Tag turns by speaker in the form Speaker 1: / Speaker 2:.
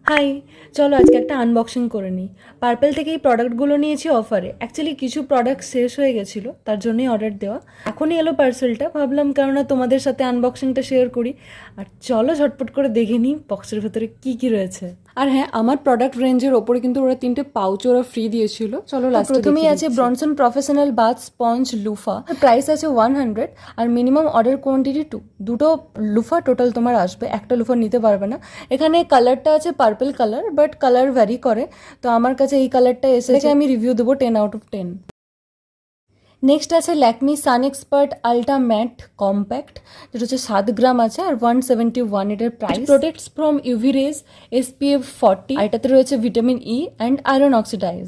Speaker 1: High, চলো আজকে একটা আনবক্সিং করে নিই। পার্পেল থেকে এই প্রোডাক্টগুলো নিয়েছি অফারে। অ্যাকচুয়ালি কিছু প্রোডাক্ট শেষ হয়ে গেছিলো, তার জন্যই অর্ডার দেওয়া। এখনই এলো পার্সেলটা, ভাবলাম কেননা তোমাদের সাথে আনবক্সিংটা শেয়ার করি। আর চলো ঝটপট করে দেখে নিই বক্সের ভেতরে কি কি রয়েছে।
Speaker 2: আর হ্যাঁ, আমার প্রোডাক্ট রেঞ্জের ওপরে কিন্তু ওরা 3টে পাউচ ওরা ফ্রি দিয়েছিল। চলো লাস্টে
Speaker 1: প্রথমেই আছে Bronson professional bath sponge loofah. Price আছে 100 আর মিনিমাম অর্ডার কোয়ান্টিটি 2। দুটো লুফা টোটাল তোমার আসবে, একটা লুফা নিতে পারবে না। এখানে কালারটা আছে purple colour, but colour vary করে। তো আমার কাছে এই কালারটা এসেছে, আমি রিভিউ দেবো 10/10। নেক্সট আছে Lakme sun expert ultra matte compact, যেটা হচ্ছে 7 গ্রাম আছে আর 171 এটার price. Protects from UV rays, SPF 40, আর এটাতে রয়েছে vitamin E and iron oxidise.